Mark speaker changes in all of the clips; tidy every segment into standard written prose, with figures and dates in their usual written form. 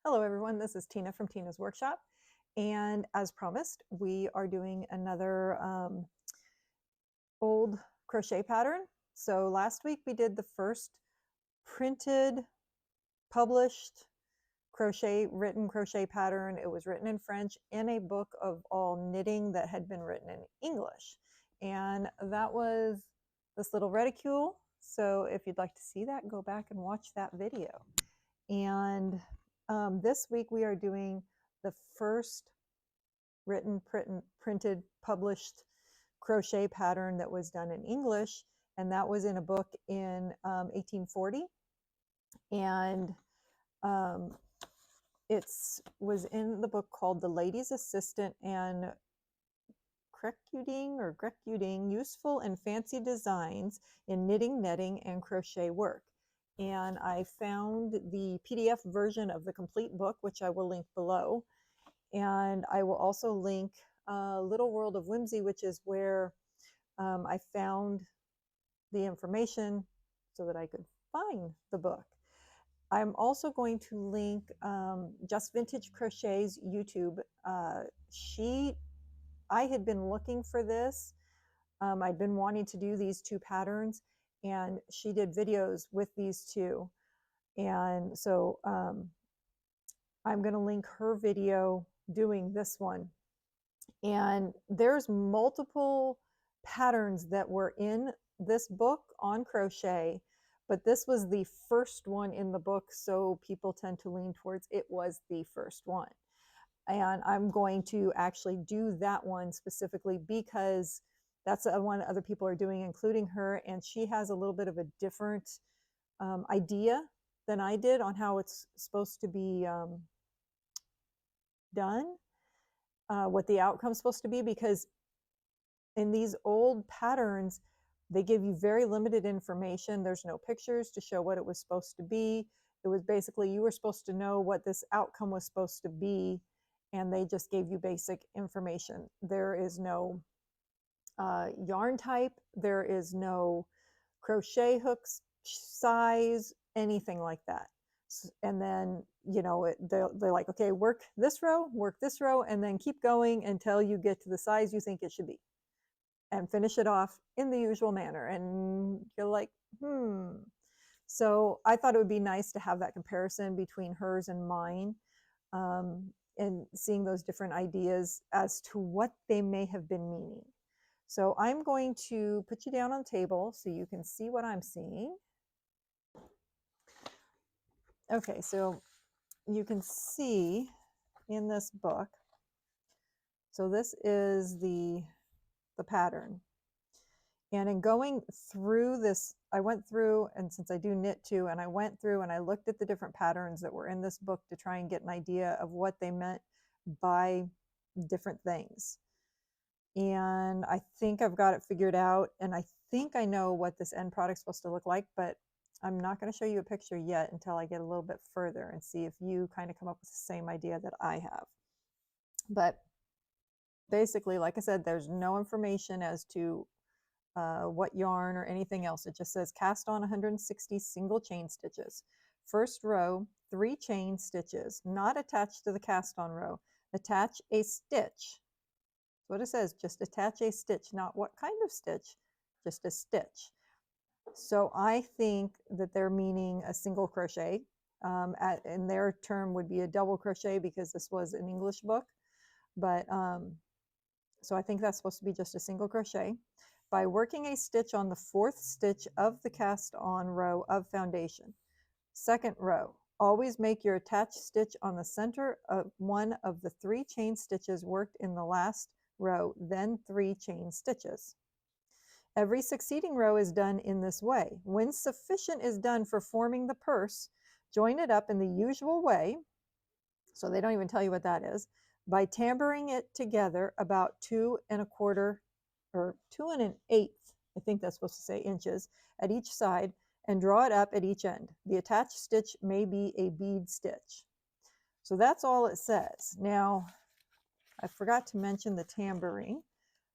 Speaker 1: Hello everyone, this is Tina from Tina's Workshop, and as promised we are doing another old crochet pattern. So last week we did the first printed, published written crochet pattern. It was written in French in a book of all knitting that had been written in English, and that was this little reticule. So if you'd like to see that, go back and watch that video. And this week we are doing the first written, printed, published crochet pattern that was done in English, and that was in a book in 1840. And it was in the book called The Lady's Assistant and Grecuding, Useful and Fancy Designs in Knitting, Netting, and Crochet Work. And I found the PDF version of the complete book, which I will link below. And I will also link Little World of Whimsy, which is where I found the information so that I could find the book. I'm also going to link Just Vintage Crochet's YouTube. I had been looking for this. I'd been wanting to do these two patterns, and she did videos with these two. And so I'm going to link her video doing this one. And there's multiple patterns that were in this book on crochet, but this was the first one in the book, so people tend to lean towards it was the first one. And I'm going to actually do that one specifically because that's one other people are doing, including her, and she has a little bit of a different idea than I did on how it's supposed to be done, what the outcome's supposed to be, because in these old patterns, they give you very limited information. There's no pictures to show what it was supposed to be. It was basically you were supposed to know what this outcome was supposed to be, and they just gave you basic information. There is no yarn type. There is no crochet hooks size, anything like that. And then, you know, they're like, okay, work this row, and then keep going until you get to the size you think it should be, and finish it off in the usual manner. And you're like, So I thought it would be nice to have that comparison between hers and mine, and seeing those different ideas as to what they may have been meaning. So I'm going to put you down on the table so you can see what I'm seeing. Okay, so you can see in this book, so this is the pattern. And in going through this, I went through, and since I do knit too, and I went through and I looked at the different patterns that were in this book to try and get an idea of what they meant by different things. And I think I've got it figured out, and I think I know what this end product's supposed to look like, but I'm not going to show you a picture yet until I get a little bit further and see if you kind of come up with the same idea that I have. But basically, like I said, there's no information as to what yarn or anything else. It just says cast on 160 single chain stitches. First row, 3 chain stitches, not attached to the cast on row. Attach a stitch. That's what it says, just attach a stitch, not what kind of stitch, just a stitch. So I think that they're meaning a single crochet. In their term would be a double crochet because this was an English book. But so I think that's supposed to be just a single crochet. By working a stitch on the 4th stitch of the cast on row of foundation. Second row, always make your attached stitch on the center of one of the 3 chain stitches worked in the last row, then 3 chain stitches. Every succeeding row is done in this way. When sufficient is done for forming the purse, join it up in the usual way, so they don't even tell you what that is, by tambouring it together about 2 1/4 or 2 1/8, I think that's supposed to say inches, at each side, and draw it up at each end. The attached stitch may be a bead stitch. So that's all it says. Now, I forgot to mention the tambouring.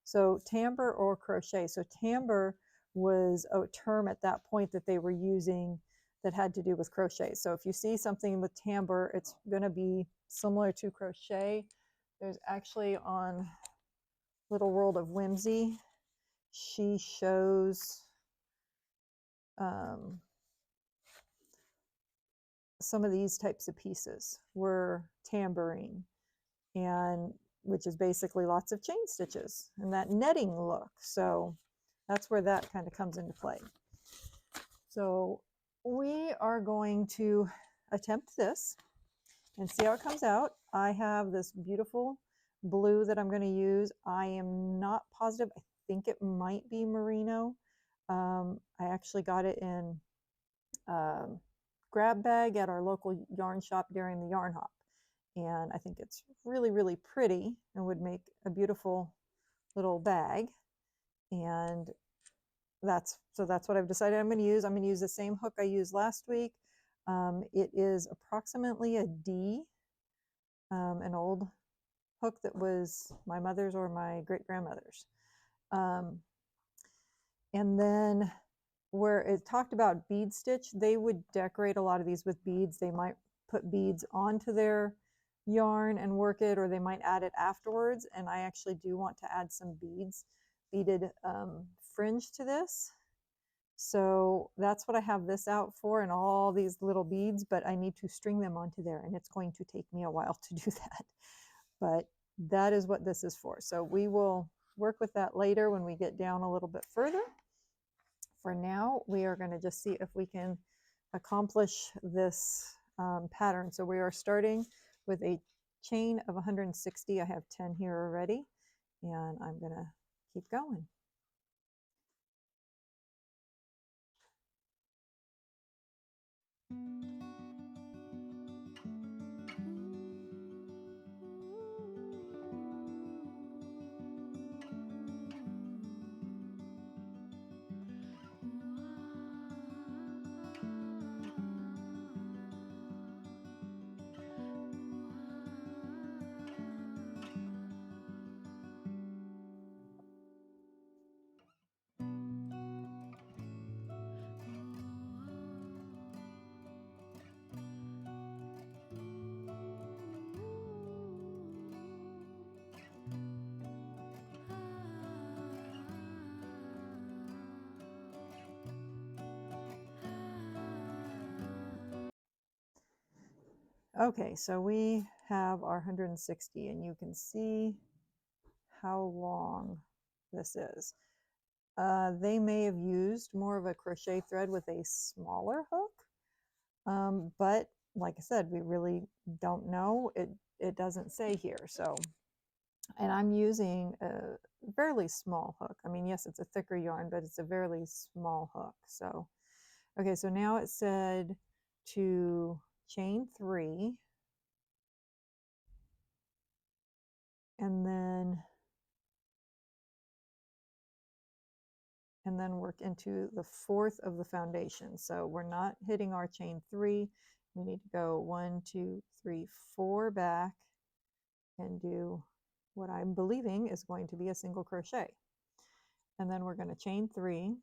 Speaker 1: So tambour or crochet. So tambour was a term at that point that they were using that had to do with crochet. So if you see something with timbre, it's going to be similar to crochet. There's actually on Little World of Whimsy, she shows some of these types of pieces were tambourine, and which is basically lots of chain stitches and that netting look. So that's where that kind of comes into play. So we are going to attempt this and see how it comes out. I have this beautiful blue that I'm going to use. I am not positive. I think it might be merino. I actually got it in grab bag at our local yarn shop during the yarn hop, and I think it's really, really pretty and would make a beautiful little bag. And that's what I've decided I'm going to use. I'm going to use the same hook I used last week. It is approximately a D, an old hook that was my mother's or my great grandmother's. And then where it talked about bead stitch, they would decorate a lot of these with beads. They might put beads onto their yarn and work it, or they might add it afterwards. And I actually do want to add some beaded fringe to this. So that's what I have this out for, and all these little beads, but I need to string them onto there, and it's going to take me a while to do that. But that is what this is for. So we will work with that later when we get down a little bit further. For now, we are going to just see if we can accomplish this pattern. So we are starting with a chain of 160. I have 10 here already, and I'm going to keep going. Okay, so we have our 160, and you can see how long this is. They may have used more of a crochet thread with a smaller hook, but like I said, we really don't know. It doesn't say here. So, and I'm using a fairly small hook. I mean, yes, it's a thicker yarn, but it's a fairly small hook. So, okay, so now it said to chain 3, and then work into the 4th of the foundation. So we're not hitting our chain 3. We need to go 1, 2, 3, 4 back and do what I'm believing is going to be a single crochet. And then we're going to chain 3.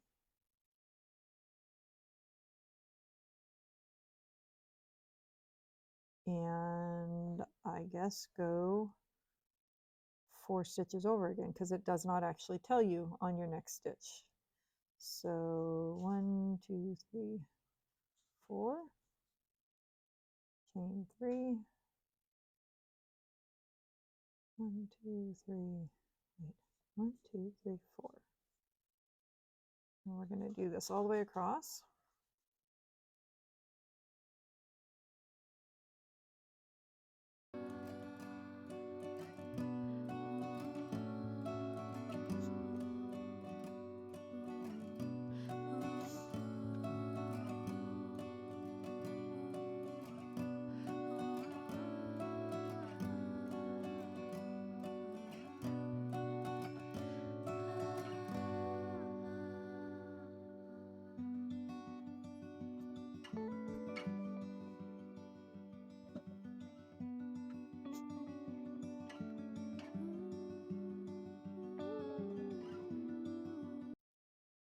Speaker 1: And I guess go 4 stitches over again, because it does not actually tell you on your next stitch. So 1, 2, 3, 4, chain 3, 1, 2, 3, wait, 1, 2, 3, 4. And we're going to do this all the way across.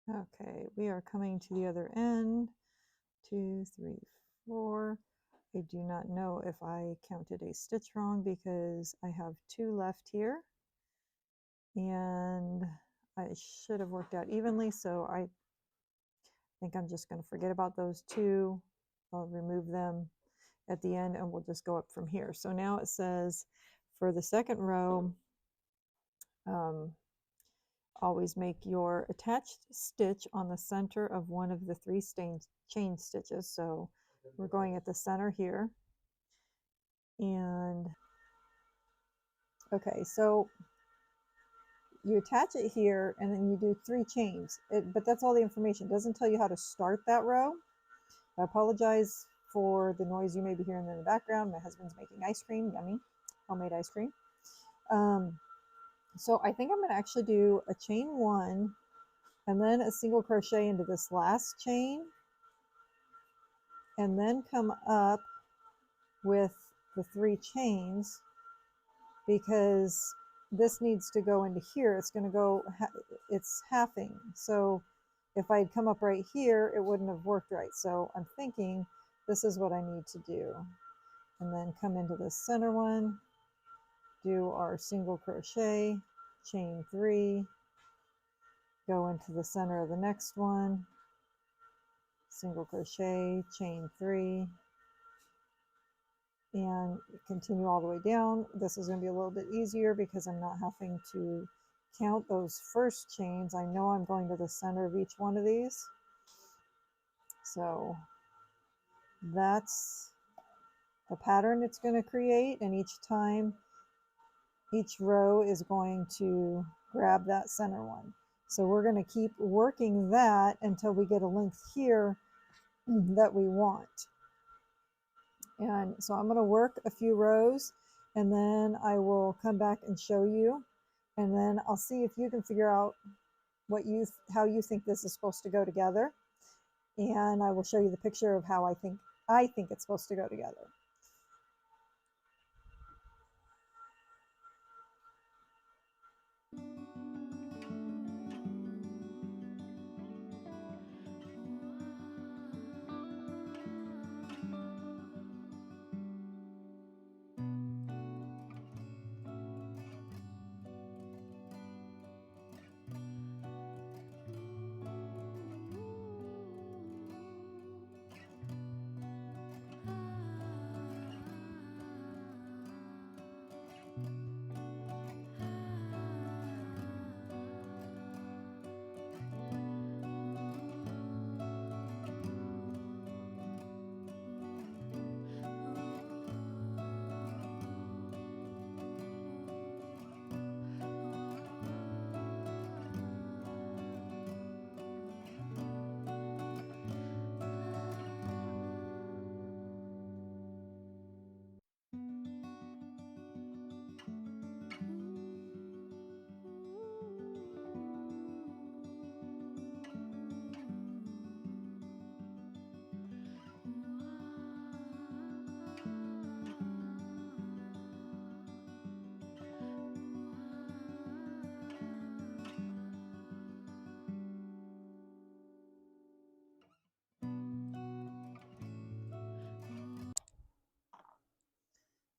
Speaker 1: Okay, we are coming to the other end. 2, 3, 4. I do not know if I counted a stitch wrong because I have 2 left here, and I should have worked out evenly, so I think I'm just going to forget about those 2. I'll remove them at the end and we'll just go up from here. So now it says for the second row, always make your attached stitch on the center of one of the 3 chain stitches. So we're going at the center here. And okay, so you attach it here and then you do 3 chains, but that's all the information. It doesn't tell you how to start that row. I apologize for the noise you may be hearing in the background. My husband's making ice cream, yummy, homemade ice cream. So I think I'm going to actually do a chain 1 and then a single crochet into this last chain, and then come up with the 3 chains, because this needs to go into here. It's going to go, it's halving. So if I'd come up right here, it wouldn't have worked right. So I'm thinking this is what I need to do. And then come into the center one, do our single crochet, chain 3, go into the center of the next one, single crochet, chain 3, and continue all the way down. This is going to be a little bit easier because I'm not having to count those first chains. I know I'm going to the center of each one of these. So that's the pattern it's going to create, and each time, each row is going to grab that center one. So we're going to keep working that until we get a length here that we want. And so I'm going to work a few rows and then I will come back and show you, and then I'll see if you can figure out how you think this is supposed to go together, and I will show you the picture of how I think it's supposed to go together.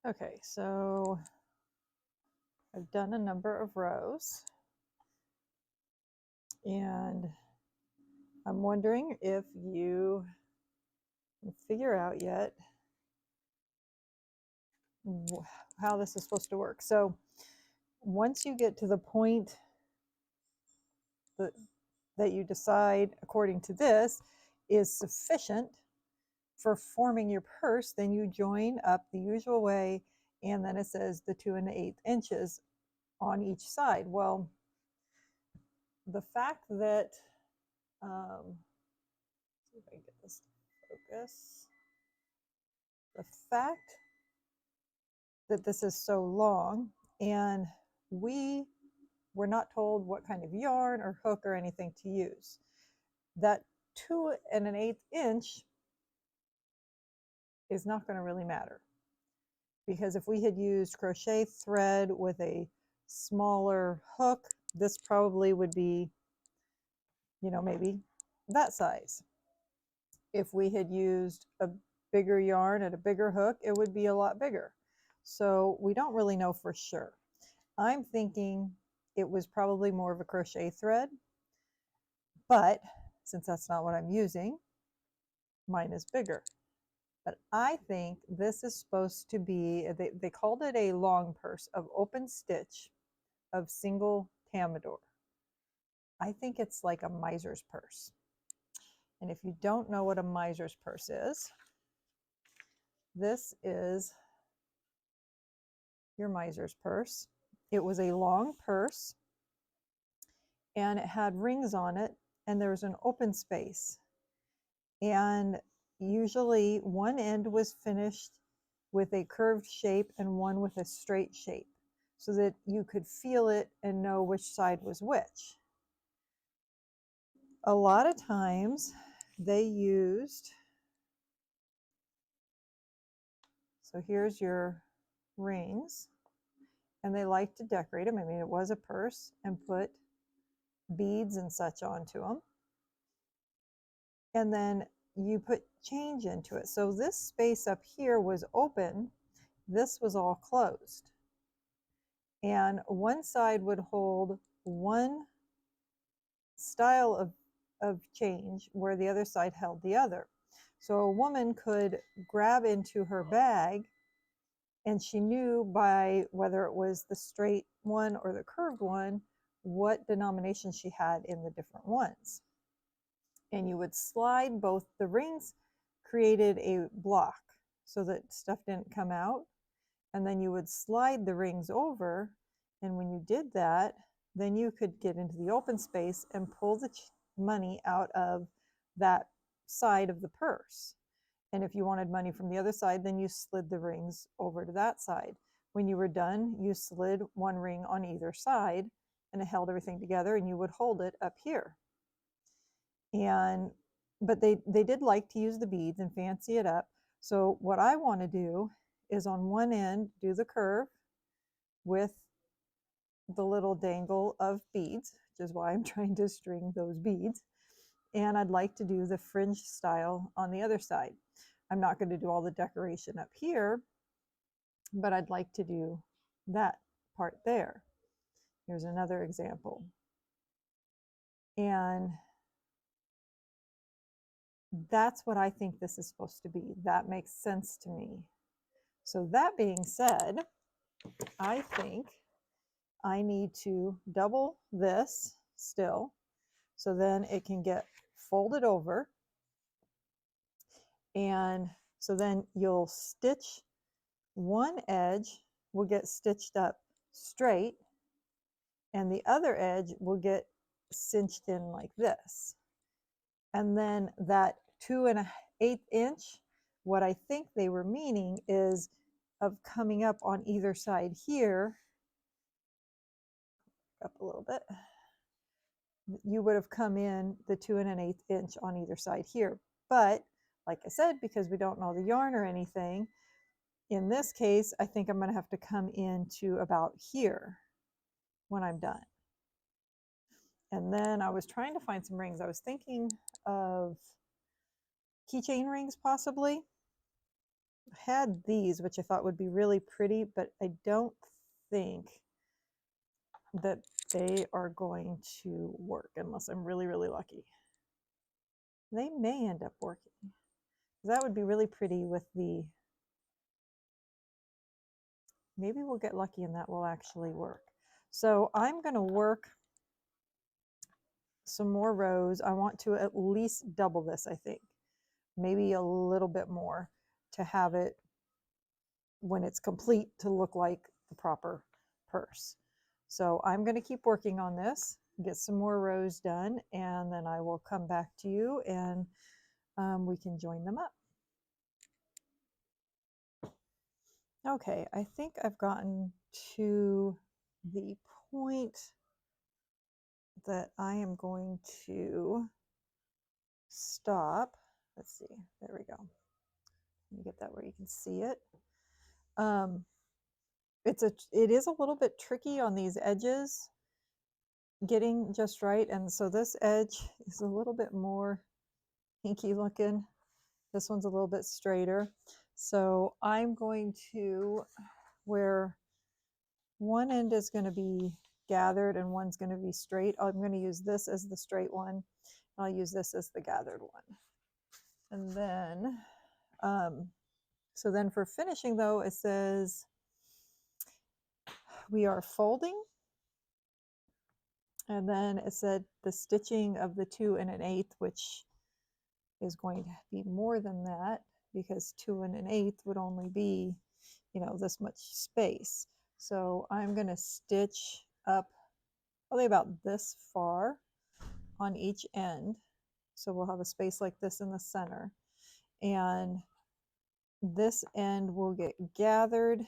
Speaker 1: Okay, so I've done a number of rows, and I'm wondering if you can figure out yet how this is supposed to work. So once you get to the point that you decide, according to this, is sufficient for forming your purse, then you join up the usual way, and then it says the 2 1/8 inches on each side. Well, the fact that see if I can get this to focus. The fact that this is so long, and we were not told what kind of yarn or hook or anything to use, that 2 1/8 inch is not going to really matter, because if we had used crochet thread with a smaller hook, this probably would be, maybe that size. If we had used a bigger yarn and a bigger hook, it would be a lot bigger. So we don't really know for sure. I'm thinking it was probably more of a crochet thread, but since that's not what I'm using, mine is bigger. But I think this is supposed to be, they called it a long purse of open stitch of single tamidor. I think it's like a miser's purse. And if you don't know what a miser's purse is, this is your miser's purse. It was a long purse and it had rings on it and there was an open space. And usually one end was finished with a curved shape and one with a straight shape so that you could feel it and know which side was which. A lot of times they used, so here's your rings, and they like to decorate them. I mean, it was a purse, and put beads and such onto them. And then you put change into it. So this space up here was open. This was all closed. And one side would hold one style of change where the other side held the other. So a woman could grab into her bag and she knew by whether it was the straight one or the curved one, what denomination she had in the different ones. And you would slide both the rings, created a block so that stuff didn't come out. And then you would slide the rings over. And when you did that, then you could get into the open space and pull the money out of that side of the purse. And if you wanted money from the other side, then you slid the rings over to that side. When you were done, you slid one ring on either side and it held everything together, and you would hold it up here. And but they did like to use the beads and fancy it up. So what I want to do is on one end do the curve with the little dangle of beads, which is why I'm trying to string those beads. And I'd like to do the fringe style on the other side. I'm not going to do all the decoration up here, but I'd like to do that part there. Here's another example. And that's what I think this is supposed to be. That makes sense to me. So that being said, I think I need to double this still, so then it can get folded over. And so then you'll stitch one edge will get stitched up straight and the other edge will get cinched in like this. And then that 2 1/8 inch, what I think they were meaning is of coming up on either side here, up a little bit, you would have come in the 2 1/8 inch on either side here. But like I said, because we don't know the yarn or anything, in this case, I think I'm going to have to come into about here when I'm done. And then I was trying to find some rings. I was thinking of keychain rings possibly. I had these, which I thought would be really pretty, but I don't think that they are going to work unless I'm really, really lucky. They may end up working. That would be really pretty with the, maybe we'll get lucky and that will actually work. So I'm going to work some more rows. I want to at least double this, I think. Maybe a little bit more to have it, when it's complete, to look like the proper purse. So I'm going to keep working on this, get some more rows done, and then I will come back to you and we can join them up. Okay, I think I've gotten to the point that I am going to stop. Let's see, there we go. Let me get that where you can see it. It is a little bit tricky on these edges, getting just right. And so this edge is a little bit more hinky looking. This one's a little bit straighter. So I'm going to, where one end is going to be gathered and one's going to be straight, I'm going to use this as the straight one. I'll use this as the gathered one. And then, so then for finishing though, it says we are folding. And then it said the stitching of the 2 1/8, which is going to be more than that because 2 1/8 would only be, you know, this much space. So I'm going to stitch up probably about this far on each end. So we'll have a space like this in the center. And this end will get gathered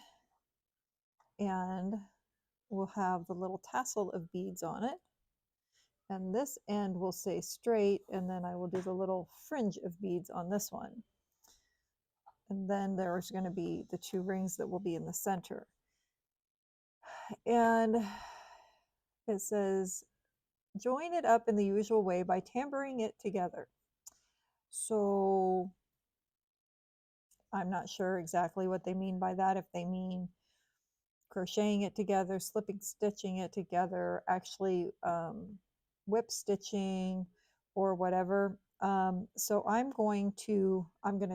Speaker 1: and we'll have the little tassel of beads on it. And this end will stay straight, and then I will do the little fringe of beads on this one. And then there's going to be the 2 rings that will be in the center. And it says, join it up in the usual way by tambouring it together. So I'm not sure exactly what they mean by that, if they mean crocheting it together, slipping stitching it together, actually whip stitching or whatever. So I'm going to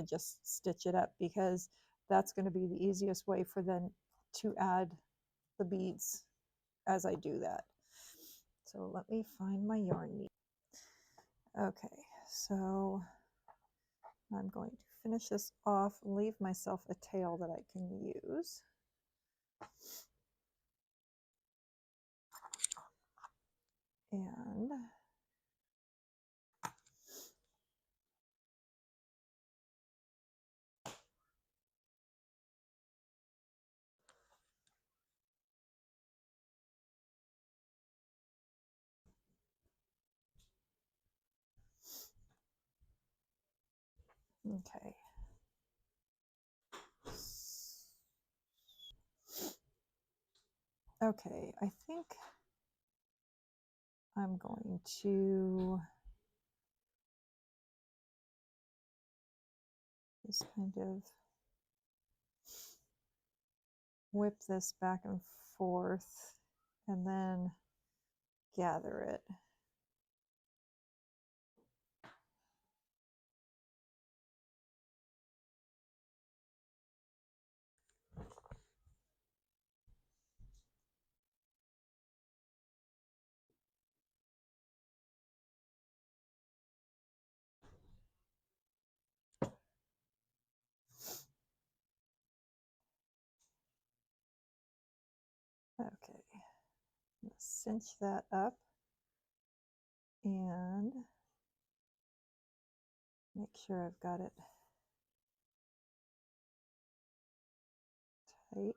Speaker 1: just stitch it up because that's going to be the easiest way for them to add the beads as I do that. So let me find my yarn needle. Okay, so I'm going to finish this off, leave myself a tail that I can use. And okay. Okay, I think I'm going to just kind of whip this back and forth and then gather it. Okay, I'm gonna cinch that up and make sure I've got it tight.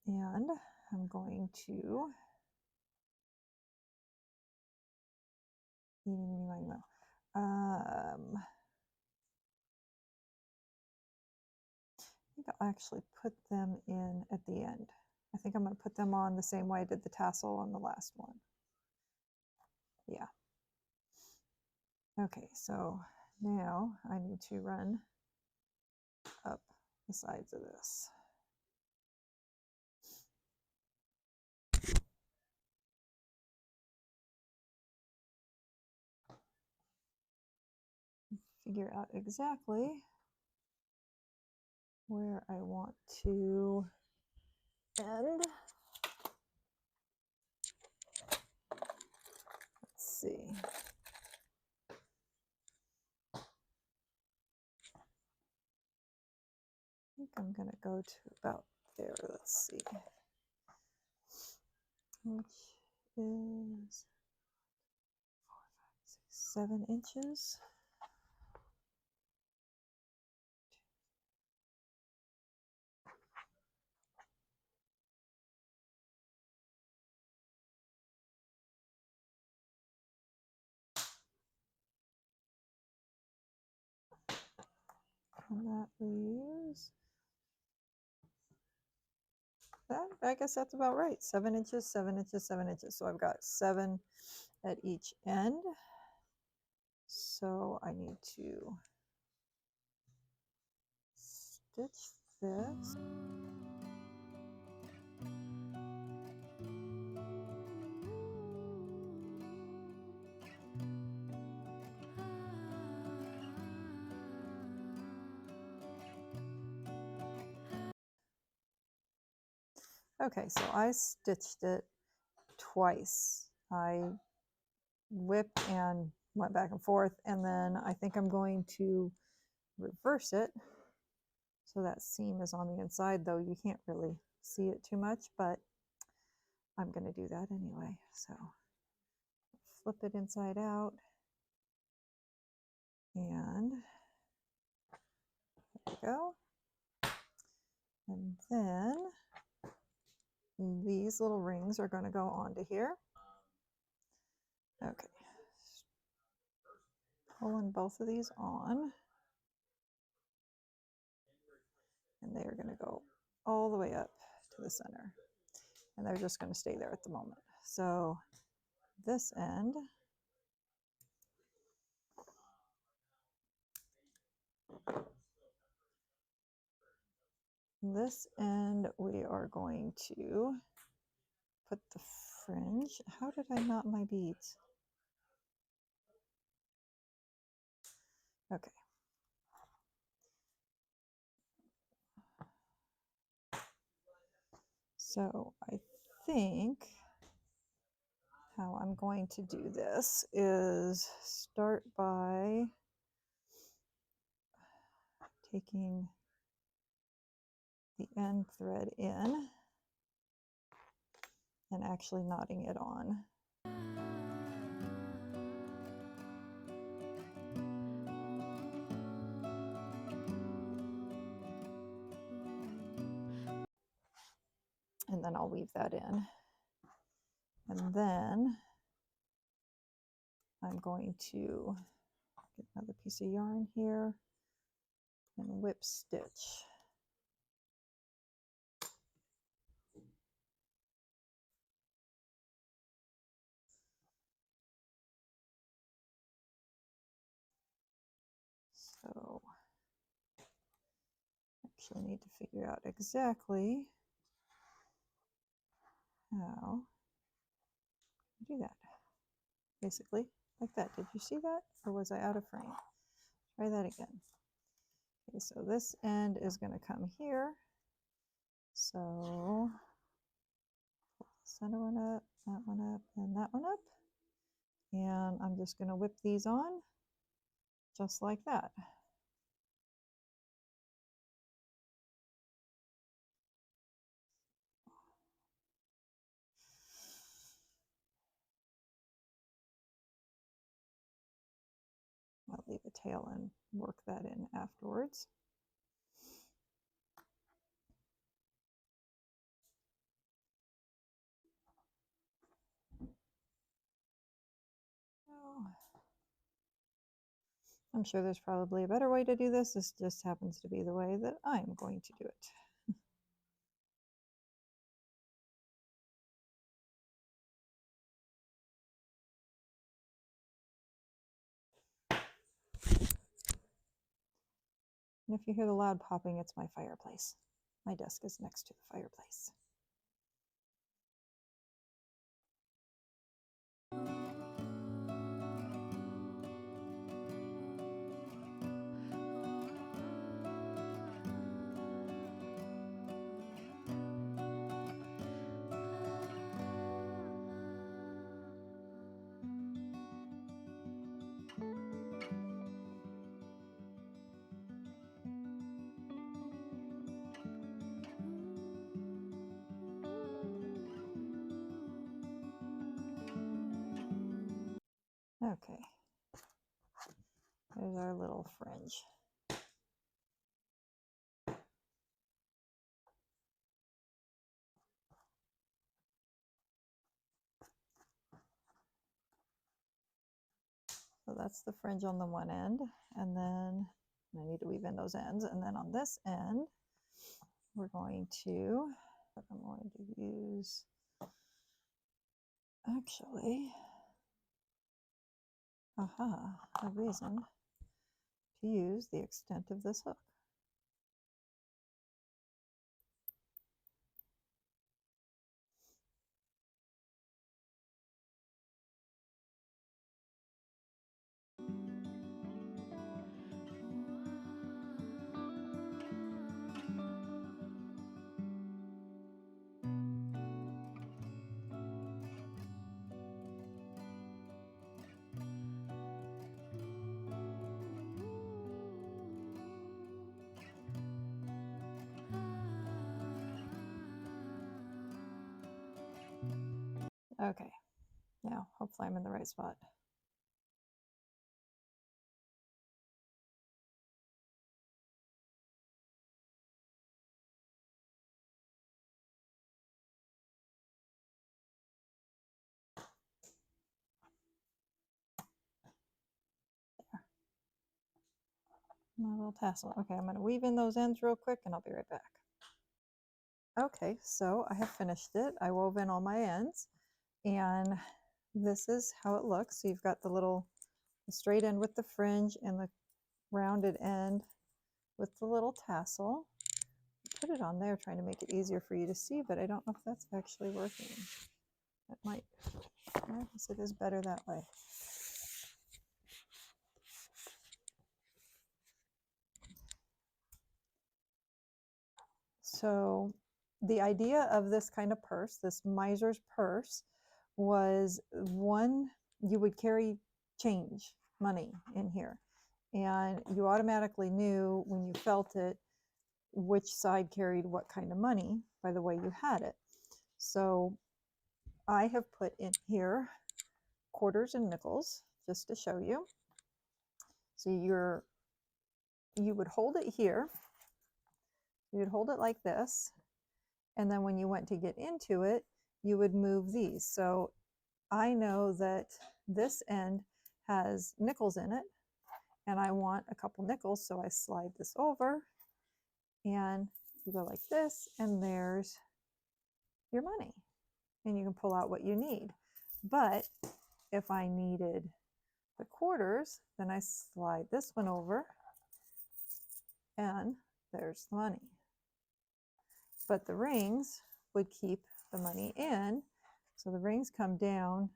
Speaker 1: And I'm going to I think I'll actually put them in at the end. I think I'm going to put them on the same way I did the tassel on the last one. Yeah. Okay, so now I need to run up the sides of this. Figure out exactly where I want to end. Let's see. I think I'm going to go to about there. Let's see. Which is 4, 5, 6, 7 inches. And that leaves that, I guess that's about right. 7 inches, 7 inches, 7 inches. So I've got 7 at each end. So I need to stitch this. Okay, so I stitched it twice. I whipped and went back and forth, and then I think I'm going to reverse it. So that seam is on the inside, though you can't really see it too much, but I'm going to do that anyway. So flip it inside out, and there we go. And then these little rings are going to go onto here. Okay, pulling both of these on, and they are going to go all the way up to the center, and they're just going to stay there at the moment. So this end, we are going to put the fringe. How did I knot my beads? Okay. So I think how I'm going to do this is start by taking the end thread in and actually knotting it on. And then I'll weave that in. And then I'm going to get another piece of yarn here and whip stitch. So actually need to figure out exactly how to do that. Basically like that. Did you see that? Or was I out of frame? Try that again. Okay, so this end is going to come here. So pull the center one up, and that one up. And I'm just going to whip these on just like that. I'll leave a tail and work that in afterwards. Oh. I'm sure there's probably a better way to do this. This just happens to be the way that I'm going to do it. And if you hear the loud popping, it's my fireplace. My desk is next to the fireplace. Okay, there's our little fringe. So that's the fringe on the one end, and then I need to weave in those ends, and then on this end we're going to But I'm going to use, actually, a reason to use the extent of this hook. Okay, now hopefully I'm in the right spot. My little tassel. Okay, I'm going to weave in those ends real quick and I'll be right back. Okay, so I have finished it. I wove in all my ends and this is how it looks. So you've got the little straight end with the fringe and the rounded end with the little tassel. Put it on there trying to make it easier for you to see, but I don't know if that's actually working. That might, I guess it is better that way. So the idea of this kind of purse, this miser's purse, was one, you would carry change, money in here. And you automatically knew when you felt it which side carried what kind of money by the way you had it. So I have put in here quarters and nickels just to show you. So you would hold it here. You would hold it like this. And then when you went to get into it, you would move these. So I know that this end has nickels in it and I want a couple nickels. So I slide this over and you go like this and there's your money and you can pull out what you need. But if I needed the quarters, then I slide this one over and there's the money. But the rings would keep the money in. So the rings come down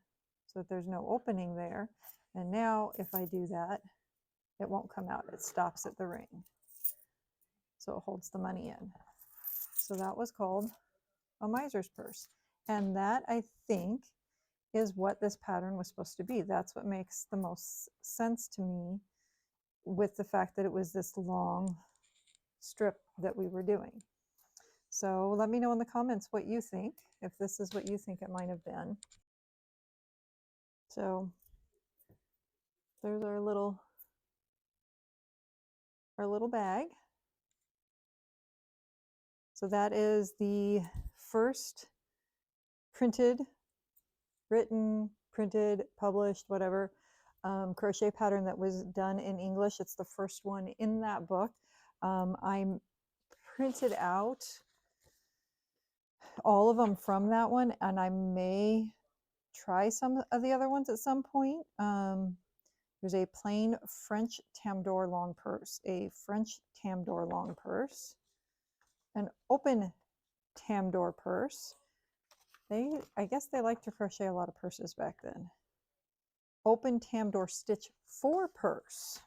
Speaker 1: so that there's no opening there. And now if I do that, it won't come out. It stops at the ring. So it holds the money in. So that was called a miser's purse. And that, I think, is what this pattern was supposed to be. That's what makes the most sense to me with the fact that it was this long strip that we were doing. So let me know in the comments what you think, if this is what you think it might have been. So there's our little bag. So that is the first written, printed, published, whatever, crochet pattern that was done in English. It's the first one in that book. I printed out all of them from that one, and I may try some of the other ones at some point. There's a plain French tam-door long purse, a French tam-door long purse, an open tam-door purse. I guess they liked to crochet a lot of purses back then. Open tam-door stitch 4 purse.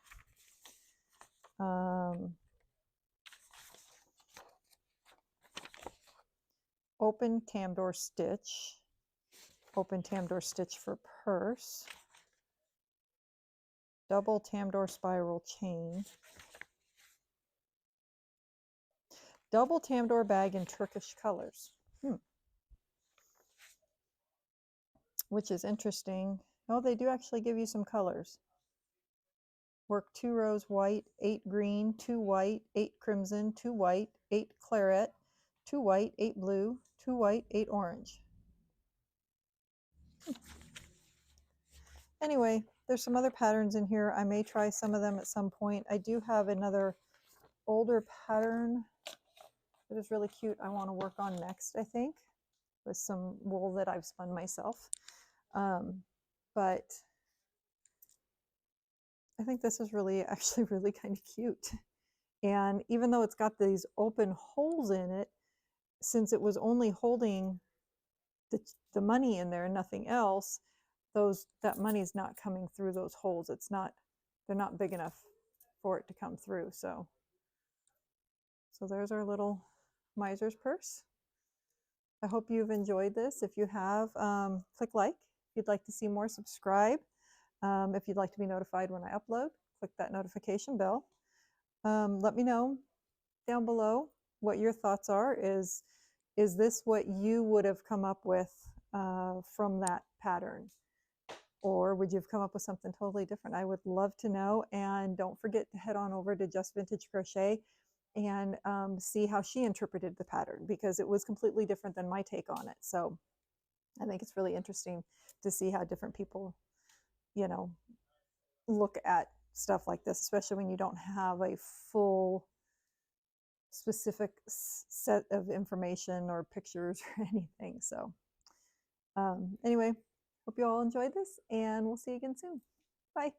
Speaker 1: Open tam-door stitch. Open tam-door stitch for purse. Double tam-door spiral chain. Double tam-door bag in Turkish colors. Which is interesting. Oh, they do actually give you some colors. Work 2 rows white, 8 green, 2 white, 8 crimson, 2 white, 8 claret, 2 white, 8 blue, 2 white, 8 orange. Anyway, there's some other patterns in here. I may try some of them at some point. I do have another older pattern that is really cute I want to work on next, I think, with some wool that I've spun myself. But I think this is really actually really kind of cute. And even though it's got these open holes in it, since it was only holding the money in there and nothing else, that money's not coming through those holes. They're not big enough for it to come through. So there's our little miser's purse. I hope you've enjoyed this. If you have, click like. If you'd like to see more, subscribe. If you'd like to be notified when I upload, click that notification bell. Let me know down below what your thoughts are. Is this what you would have come up with from that pattern? Or would you have come up with something totally different? I would love to know. And don't forget to head on over to Just Vintage Crochet and see how she interpreted the pattern, because it was completely different than my take on it. So I think it's really interesting to see how different people, you know, look at stuff like this, especially when you don't have a full specific set of information or pictures or anything. So anyway, hope you all enjoyed this, and we'll see you again soon. Bye.